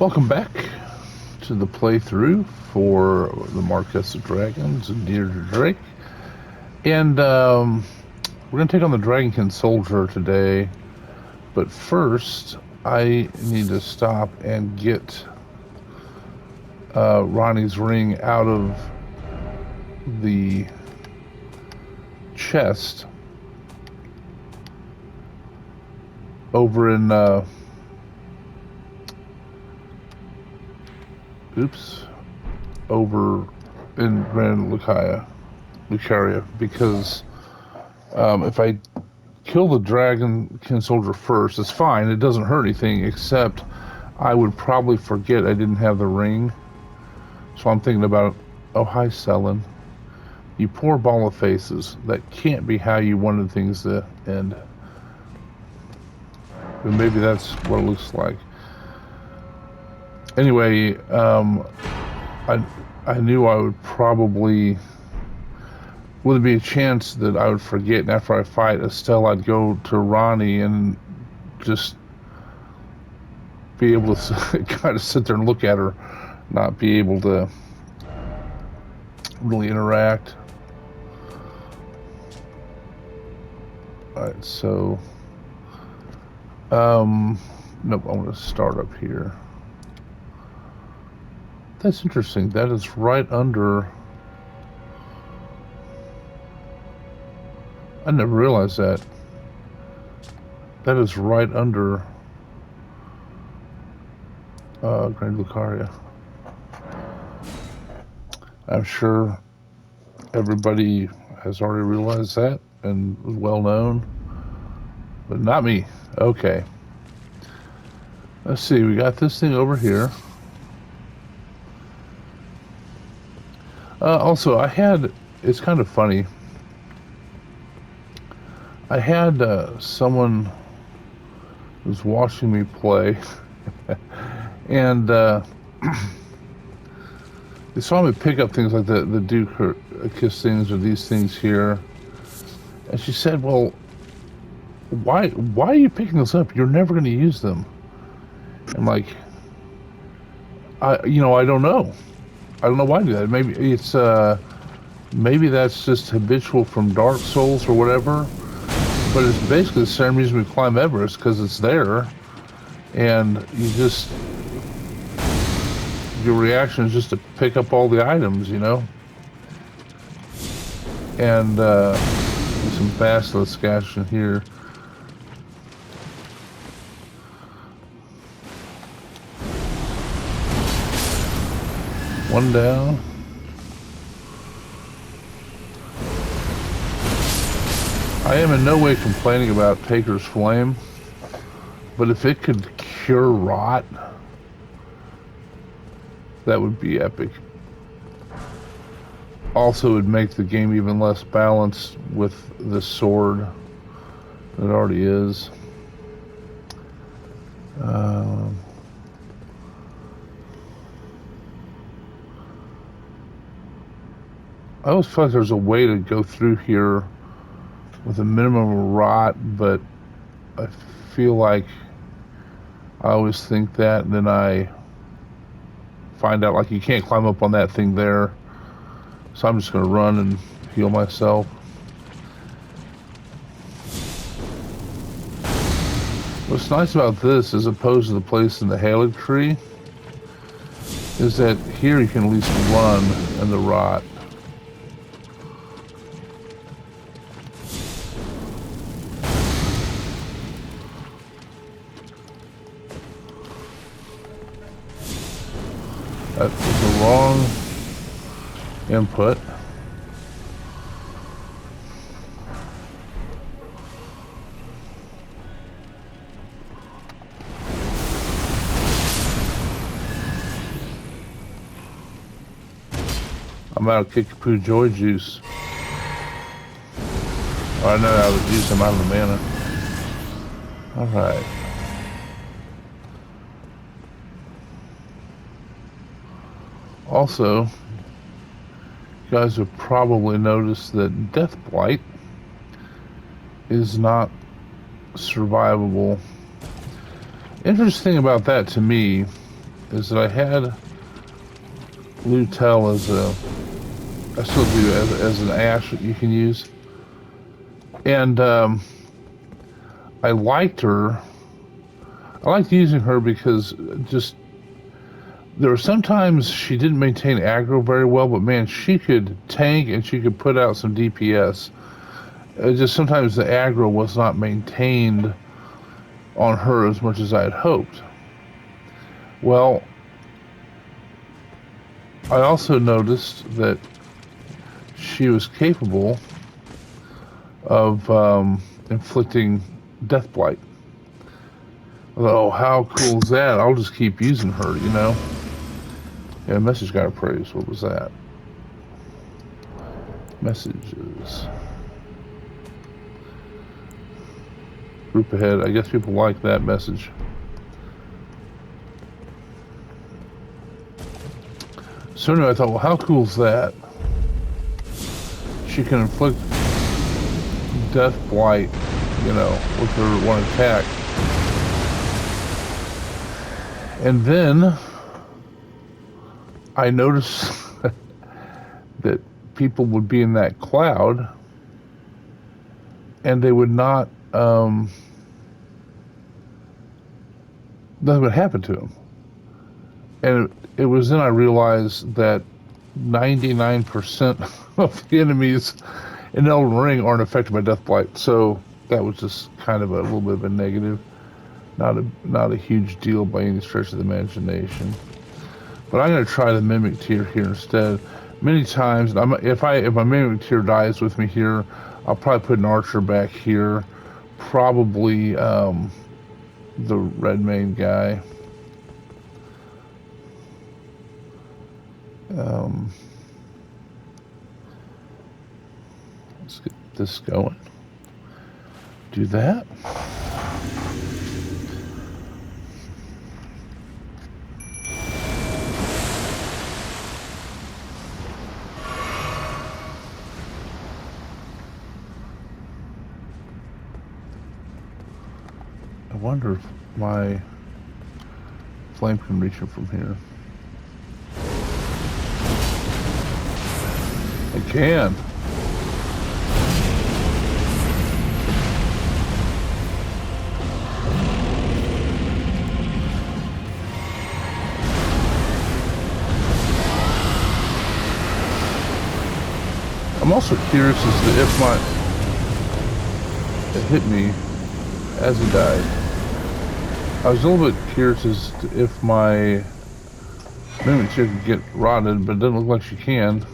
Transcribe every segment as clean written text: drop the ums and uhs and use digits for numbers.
Welcome back to the playthrough for the Marquess of Dragons and Deirdre Drake. And we're going to take on the Dragonkin Soldier today. But first, I need to stop and get Ronnie's ring out of the chest over in over in Grand Lucaria, because if I kill the Dragonkin Soldier first, it's fine, it doesn't hurt anything, except I would probably forget I didn't have the ring. So I'm thinking about, oh, hi, Selin. You poor ball of faces. That can't be how you wanted things to end. But maybe that's what it looks like. Anyway, I knew I would probably... Would be a chance that I would forget, and after I fight Estelle, I'd go to Ronnie and just be able to kind of sit there and look at her, not be able to really interact. Alright, so... nope, I'm going to start up here. That's interesting. That is right under... I never realized that. That is right under Grand Lucaria. I'm sure everybody has already realized that and is well known, but not me. Okay. Let's see, we got this thing over here. Also, it's kind of funny. I had someone was watching me play, and they saw me pick up things like the Duke Kiss things or these things here, and she said, "Well, why are you picking those up? You're never going to use them." I'm like, I don't know. I don't know why I do that. Maybe it's maybe that's just habitual from Dark Souls or whatever. But it's basically the same reason we climb Everest, because it's there, and your reaction is just to pick up all the items, you know? And there's some basilisk action here. One down. I am in no way complaining about Taker's Flame, but if it could cure rot, that would be epic. Also, it would make the game even less balanced with this sword. It already is. I always feel like there's a way to go through here with a minimum of rot, but I feel like I always think that, and then I find out like you can't climb up on that thing there, so I'm just going to run and heal myself. What's nice about this, as opposed to the place in the Halig tree, is that here you can at least run in the rot. That was the wrong input. I'm out of Kickapoo Joy Juice. Oh, I know out of the juice, I'm out of the mana. Alright. Also, you guys have probably noticed that Death Blight is not survivable. Interesting about that to me is that I had Lutel as a, I still do as an ash that you can use, and I liked her. I liked using her because just there were sometimes she didn't maintain aggro very well, but man, she could tank and she could put out some DPS. Just sometimes the aggro was not maintained on her as much as I had hoped. Well, I also noticed that she was capable of inflicting death blight. Oh, how cool is that? I'll just keep using her, you know? Yeah, message got appraised. What was that? Messages. Group ahead. I guess people like that message. So anyway, I thought, well, how cool is that? She can inflict death blight, you know, with her one attack. And then I noticed that people would be in that cloud and they would not, nothing would happen to them. And it was then I realized that 99% of the enemies in Elden Ring aren't affected by death blight. So that was just kind of a little bit of a negative. Not a huge deal by any stretch of the imagination. But I'm going to try the Mimic Tier here instead. Many times, if my Mimic Tier dies with me here, I'll probably put an Archer back here. Probably the Red Mane guy. Let's get this going. Do that. I wonder if my flame can reach it from here. It can. I'm also curious as to if it hit me as he died. I was a little bit curious as to if my Mimic Tier could get rotted, but it doesn't look like she can.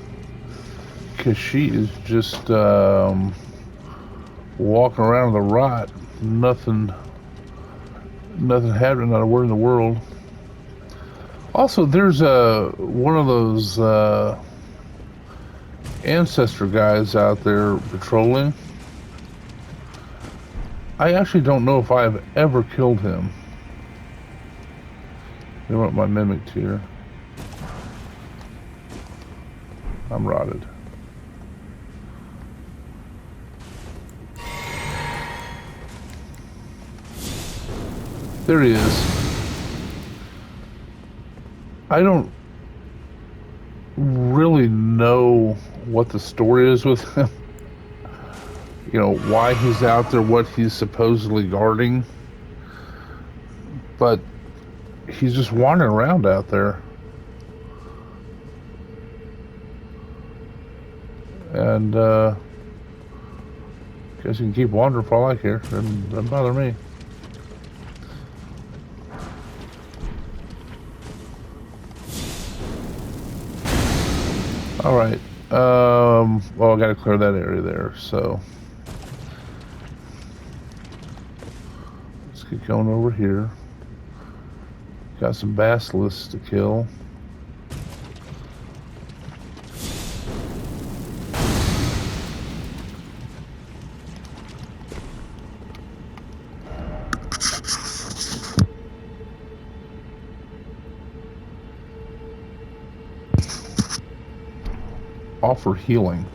Because she is just walking around the rot. Nothing happening, not a word in the world. Also, there's one of those ancestor guys out there patrolling. I actually don't know if I've ever killed him. They want my Mimic Tier. I'm rotted. There he is. I don't really know what the story is with him. You know, why he's out there, what he's supposedly guarding. But he's just wandering around out there. And, guess he can keep wandering for all I care. Doesn't bother me. Alright. Well, I gotta clear that area there, so. Let's get going over here. Got some basilisks to kill. Offer healing.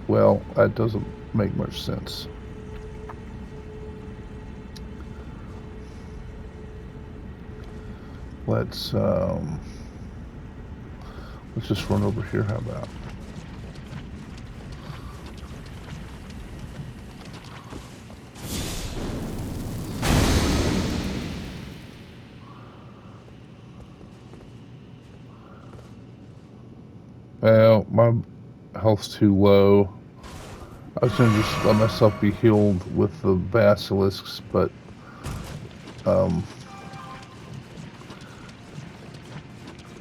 Well, that doesn't make much sense. Let's just run over here. How about? Well, my health's too low. I was gonna just let myself be healed with the basilisks, but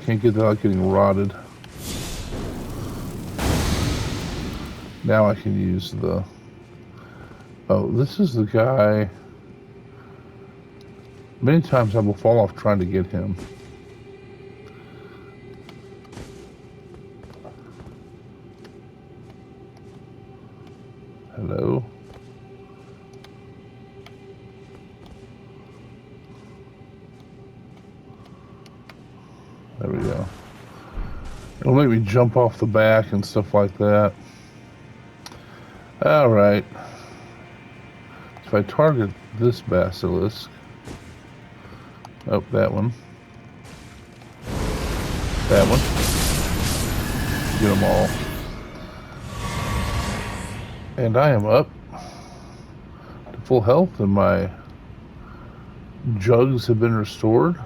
can't get that without getting rotted. Now I can use the... Oh, this is the guy... Many times I will fall off trying to get him. Hello? There we go. It'll make me jump off the back and stuff like that. Alright. If I target this basilisk... Oh, that one. That one. Get them all. And I am up to full health, and my jugs have been restored.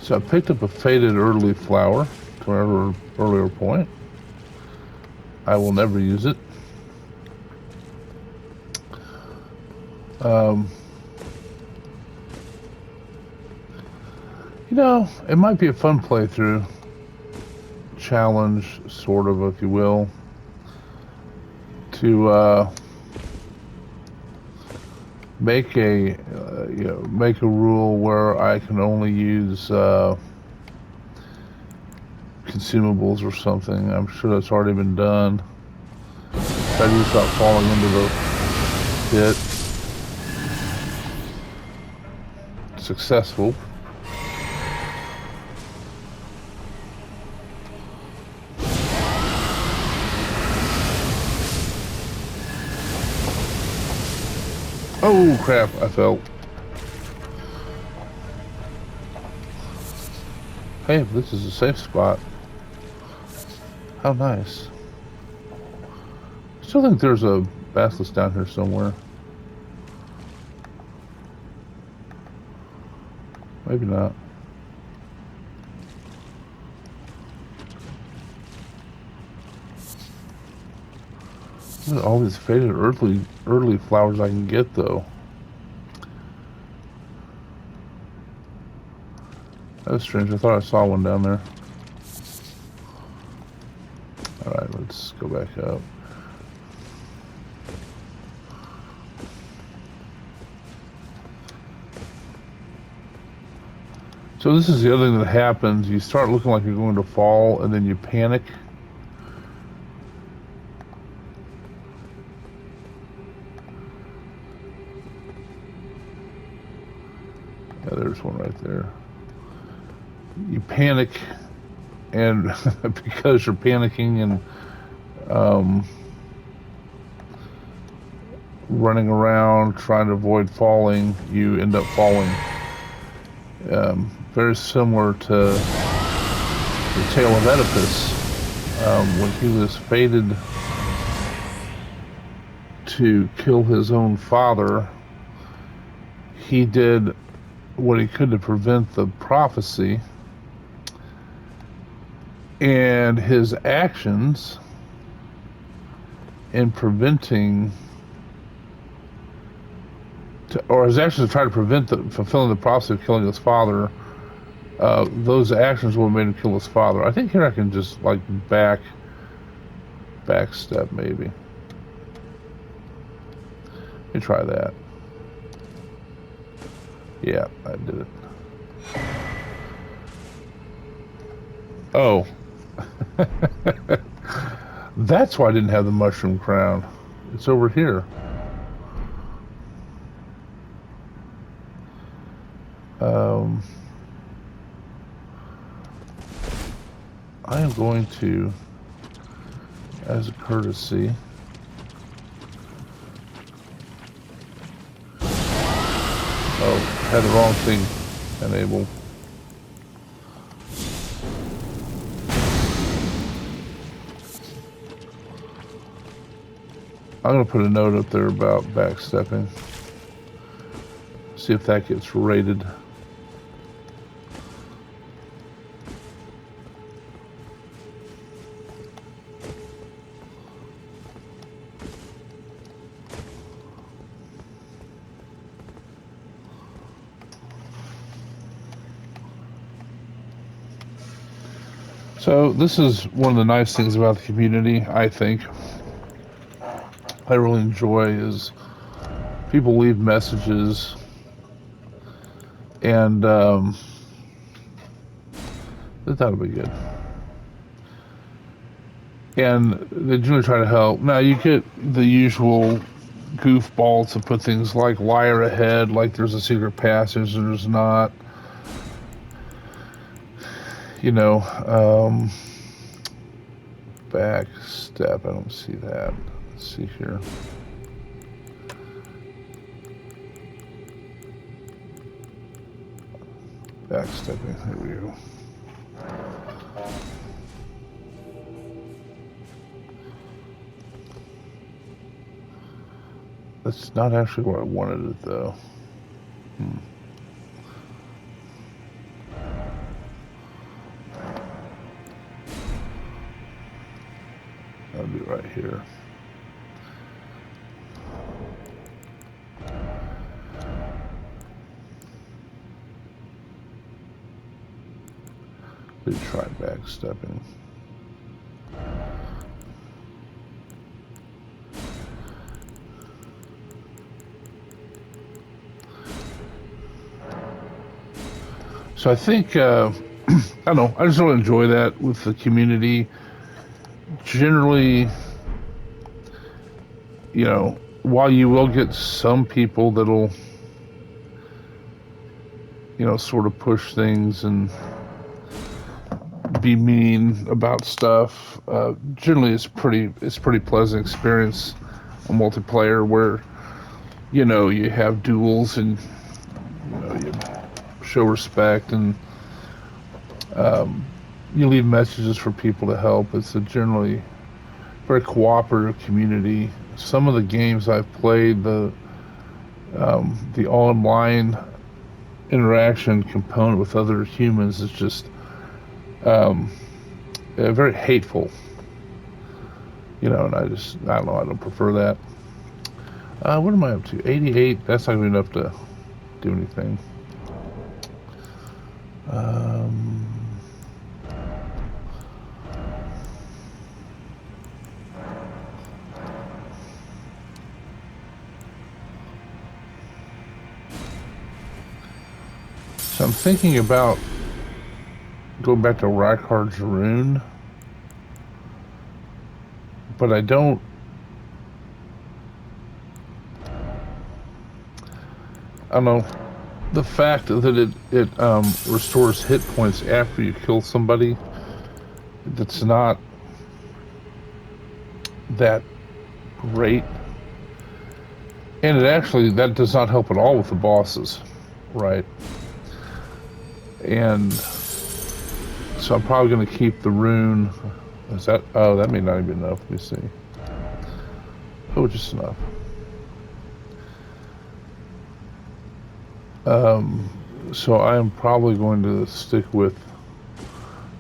So I picked up a faded early flower to our earlier point. I will never use it. You know, it might be a fun playthrough. Challenge, sort of, if you will, to make a make a rule where I can only use consumables or something. I'm sure that's already been done. I do stop falling into the pit. Successful. Oh crap, I fell. Hey, this is a safe spot. How nice. I still think there's a basilisk down here somewhere. Maybe not. Look at all these faded early flowers I can get, though. That's strange. I thought I saw one down there. Alright, let's go back up. So this is the other thing that happens. You start looking like you're going to fall, and then you panic. Yeah, there's one right there. You panic, and because you're panicking and running around trying to avoid falling, you end up falling. Very similar to the tale of Oedipus, when he was fated to kill his own father. He did what he could to prevent the prophecy, and his actions in preventing, or his actions to try to prevent fulfilling the prophecy of killing his father, those actions would have made him kill his father. I think here I can just like backstep maybe. Let me try that. Yeah, I did it. Oh. That's why I didn't have the mushroom crown. It's over here. I am going to, as a courtesy, Had the wrong thing enabled. I'm going to put a note up there about backstepping. See if that gets rated. So this is one of the nice things about the community, I think. I really enjoy is people leave messages and that'll be good. And they generally try to help. Now you get the usual goofballs to put things like liar ahead, like there's a secret passage and there's not. You know, backstep, I don't see that. Let's see here. Backstepping, there we go. That's not actually where I wanted it, though. That'll be right here. We try backstepping. So I think, I don't know, I just really enjoy that with the community. Generally, you know, while you will get some people that'll, you know, sort of push things and be mean about stuff, generally it's pretty pleasant experience on multiplayer where, you know, you have duels and, you know, you show respect and you leave messages for people to help. It's a generally very cooperative community. Some of the games I've played, the online interaction component with other humans is just very hateful. You know, and I don't know, I don't prefer that. What am I up to? 88? That's not even enough to do anything. So I'm thinking about going back to Rackard's Rune, but I don't. I don't know. The fact that it restores hit points after you kill somebody, that's not that great. And that does not help at all with the bosses, right? And so I'm probably going to keep the rune. Oh, that may not even be enough. Let me see. Oh, just enough. So I am probably going to stick with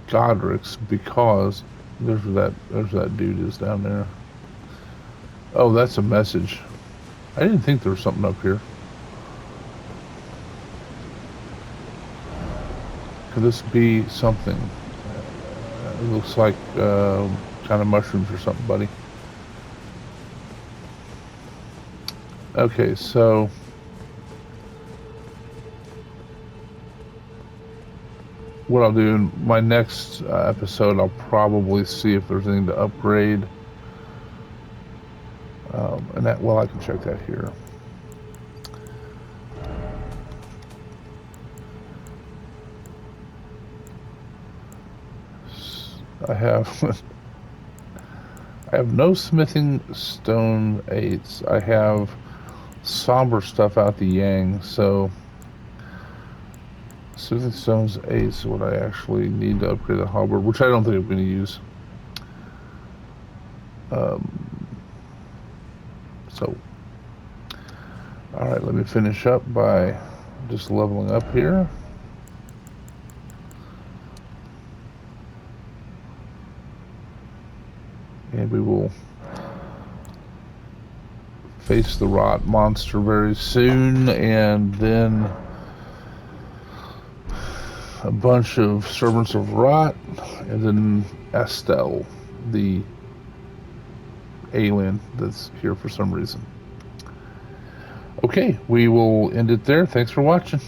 Godric's because there's that dude is down there. Oh, that's a message. I didn't think there was something up here. Could this be something? It looks like kind of mushrooms or something, buddy. Okay, so what I'll do in my next episode, I'll probably see if there's anything to upgrade. And that, well, I can check that here. I have no smithing stone 8s. I have somber stuff out the yang, so Soothing Stone's 8 is what I actually need to upgrade the halberd, which I don't think I'm going to use. So, alright, let me finish up by just leveling up here. And we will face the rot monster very soon, and then a bunch of servants of rot, and then Estelle, the alien that's here for some reason. Okay, we will end it there. Thanks for watching.